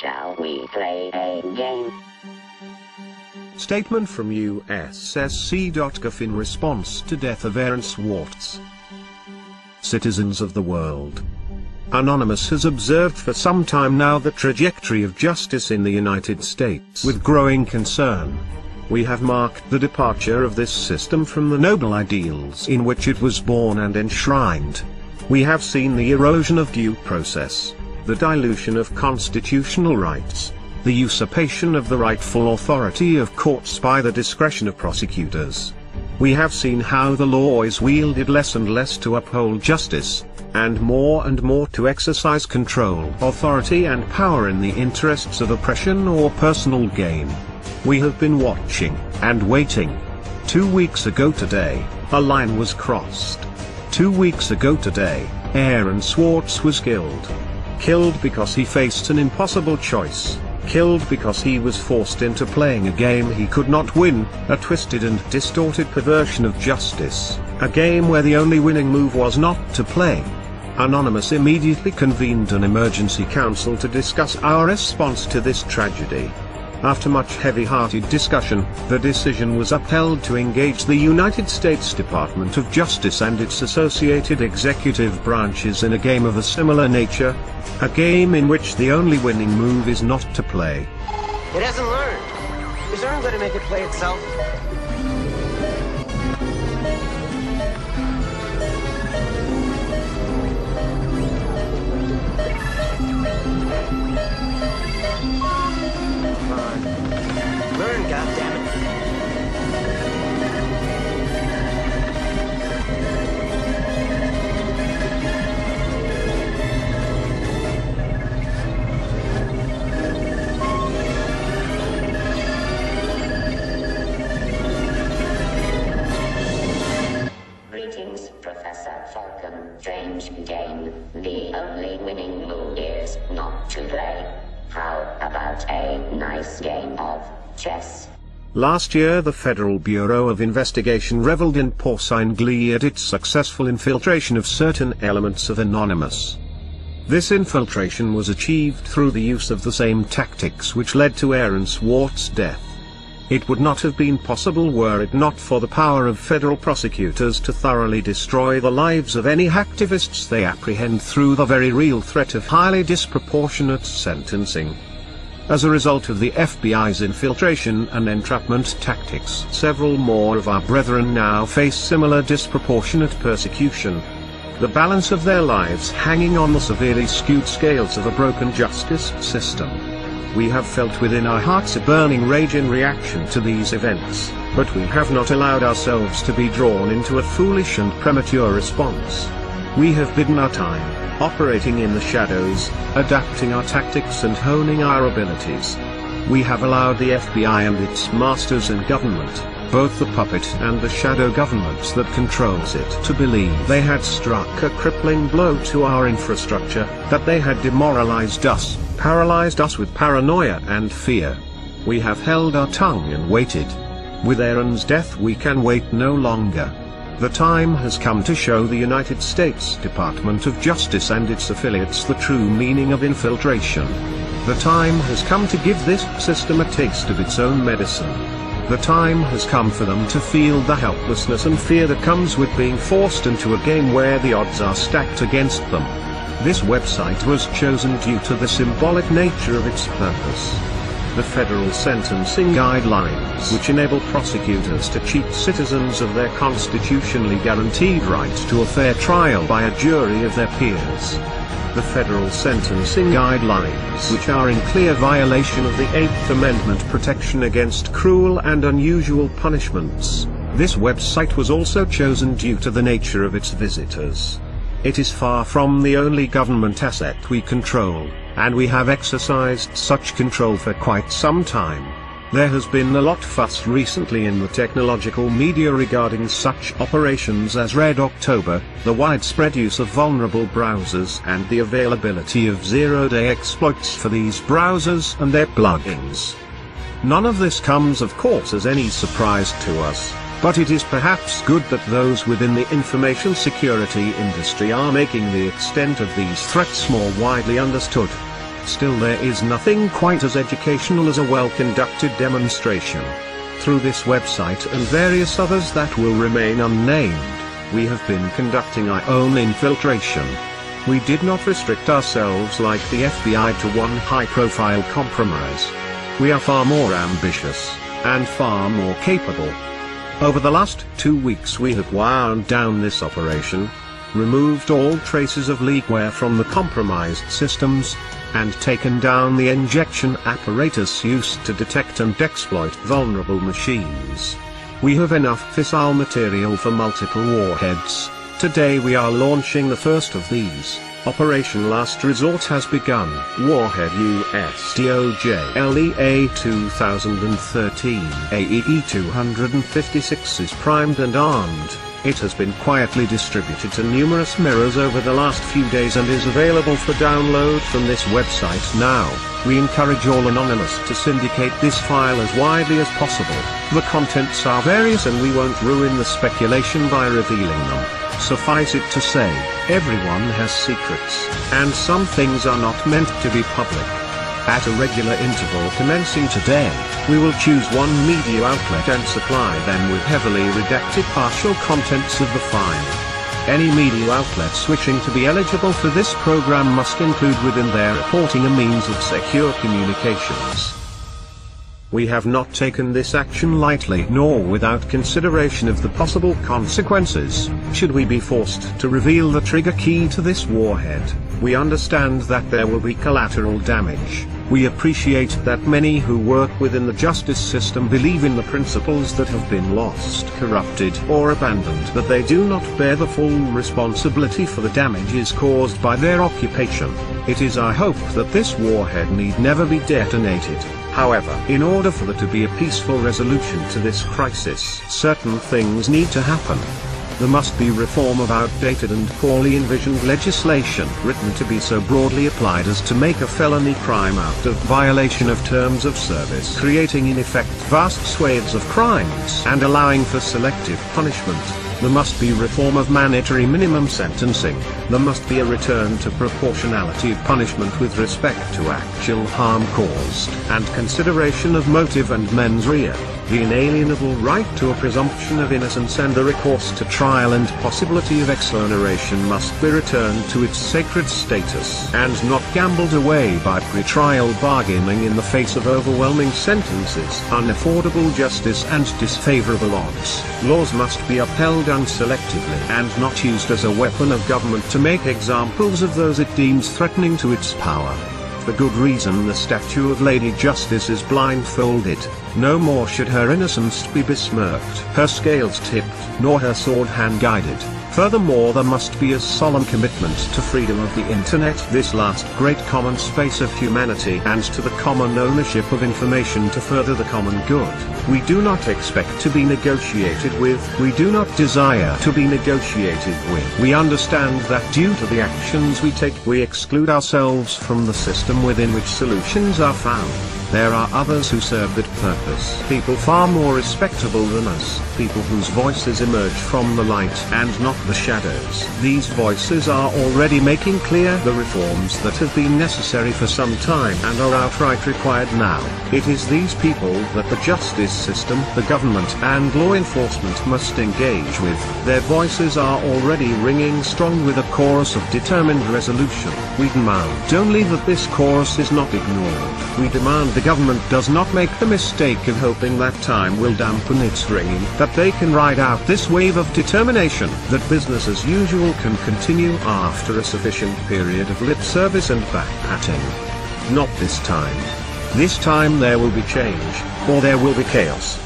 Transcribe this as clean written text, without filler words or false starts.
Shall we play a game? Statement from USSC.gov in response to death of Aaron Swartz. Citizens of the world. Anonymous has observed for some time now the trajectory of justice in the United States with growing concern. We have marked the departure of this system from the noble ideals in which it was born and enshrined. We have seen the erosion of due process, the dilution of constitutional rights, the usurpation of the rightful authority of courts by the discretion of prosecutors. We have seen how the law is wielded less and less to uphold justice, and more to exercise control, authority and power in the interests of oppression or personal gain. We have been watching and waiting. 2 weeks ago today, a line was crossed. 2 weeks ago today, Aaron Swartz was killed. Killed because he faced an impossible choice. Killed because he was forced into playing a game he could not win, a twisted and distorted perversion of justice, a game where the only winning move was not to play. Anonymous immediately convened an emergency council to discuss our response to this tragedy. After much heavy-hearted discussion, the decision was upheld to engage the United States Department of Justice and its associated executive branches in a game of a similar nature, a game in which the only winning move is not to play. It hasn't learned. Is Aaron going to make it play itself? Learn, goddammit. Greetings, Professor Falcon. Strange game. The only winning move is not to play. How about a nice game of chess? Last year the Federal Bureau of Investigation reveled in porcine glee at its successful infiltration of certain elements of Anonymous. This infiltration was achieved through the use of the same tactics which led to Aaron Swartz's death. It would not have been possible were it not for the power of federal prosecutors to thoroughly destroy the lives of any hacktivists they apprehend through the very real threat of highly disproportionate sentencing. As a result of the FBI's infiltration and entrapment tactics, several more of our brethren now face similar disproportionate persecution. The balance of their lives hanging on the severely skewed scales of a broken justice system. We have felt within our hearts a burning rage in reaction to these events, but we have not allowed ourselves to be drawn into a foolish and premature response. We have bidden our time, operating in the shadows, adapting our tactics and honing our abilities. We have allowed the FBI and its masters in government, both the puppet and the shadow governments that controls it, to believe they had struck a crippling blow to our infrastructure, that they had demoralized us, paralyzed us with paranoia and fear. We have held our tongue and waited. With Aaron's death we can wait no longer. The time has come to show the United States Department of Justice and its affiliates the true meaning of infiltration. The time has come to give this system a taste of its own medicine. The time has come for them to feel the helplessness and fear that comes with being forced into a game where the odds are stacked against them. This website was chosen due to the symbolic nature of its purpose. The federal sentencing guidelines, which enable prosecutors to cheat citizens of their constitutionally guaranteed right to a fair trial by a jury of their peers. The federal sentencing guidelines, which are in clear violation of the 8th Amendment protection against cruel and unusual punishments. This website was also chosen due to the nature of its visitors. It is far from the only government asset we control, and we have exercised such control for quite some time. There has been a lot fuss recently in the technological media regarding such operations as Red October, the widespread use of vulnerable browsers and the availability of zero-day exploits for these browsers and their plugins. None of this comes of course as any surprise to us, but it is perhaps good that those within the information security industry are making the extent of these threats more widely understood. Still, there is nothing quite as educational as a well-conducted demonstration. Through this website and various others that will remain unnamed, we have been conducting our own infiltration. We did not restrict ourselves like the FBI to one high-profile compromise. We are far more ambitious, and far more capable. Over the last 2 weeks we have wound down this operation, removed all traces of leakware from the compromised systems, and taken down the injection apparatus used to detect and exploit vulnerable machines. We have enough fissile material for multiple warheads. Today we are launching the first of these. Operation Last Resort has begun. Warhead USDOJ LEA 2013 AEE 256 is primed and armed. It has been quietly distributed to numerous mirrors over the last few days and is available for download from this website now. We encourage all anonymous to syndicate this file as widely as possible. The contents are various and we won't ruin the speculation by revealing them. Suffice it to say, everyone has secrets, and some things are not meant to be public. At a regular interval commencing today, we will choose one media outlet and supply them with heavily redacted partial contents of the file. Any media outlets wishing to be eligible for this program must include within their reporting a means of secure communications. We have not taken this action lightly nor without consideration of the possible consequences, should we be forced to reveal the trigger key to this warhead. We understand that there will be collateral damage. We appreciate that many who work within the justice system believe in the principles that have been lost, corrupted, or abandoned, that they do not bear the full responsibility for the damages caused by their occupation. It is our hope that this warhead need never be detonated. However, in order for there to be a peaceful resolution to this crisis, certain things need to happen. There must be reform of outdated and poorly envisioned legislation written to be so broadly applied as to make a felony crime out of violation of terms of service, creating in effect vast swathes of crimes and allowing for selective punishment. There must be reform of mandatory minimum sentencing. There must be a return to proportionality of punishment with respect to actual harm caused, and consideration of motive and mens rea. The inalienable right to a presumption of innocence and the recourse to trial and possibility of exoneration must be returned to its sacred status and not gambled away by pre-trial bargaining in the face of overwhelming sentences, unaffordable justice and disfavorable odds. Laws must be upheld unselectively and not used as a weapon of government to make examples of those it deems threatening to its power. For good reason the statue of Lady Justice is blindfolded. No more should her innocence be besmirched, her scales tipped, nor her sword hand-guided. Furthermore, there must be a solemn commitment to freedom of the internet, this last great common space of humanity, and to the common ownership of information to further the common good. We do not expect to be negotiated with, we do not desire to be negotiated with. We understand that due to the actions we take, we exclude ourselves from the system within which solutions are found. There are others who serve that purpose. People far more respectable than us. People whose voices emerge from the light and not the shadows. These voices are already making clear the reforms that have been necessary for some time and are outright required now. It is these people that the justice system, the government and law enforcement must engage with. Their voices are already ringing strong with a chorus of determined resolution. We demand only that this chorus is not ignored. We demand the government does not make the mistake of hoping that time will dampen its ringing, that they can ride out this wave of determination, that business as usual can continue after a sufficient period of lip service and back-patting. Not this time. This time there will be change, or there will be chaos.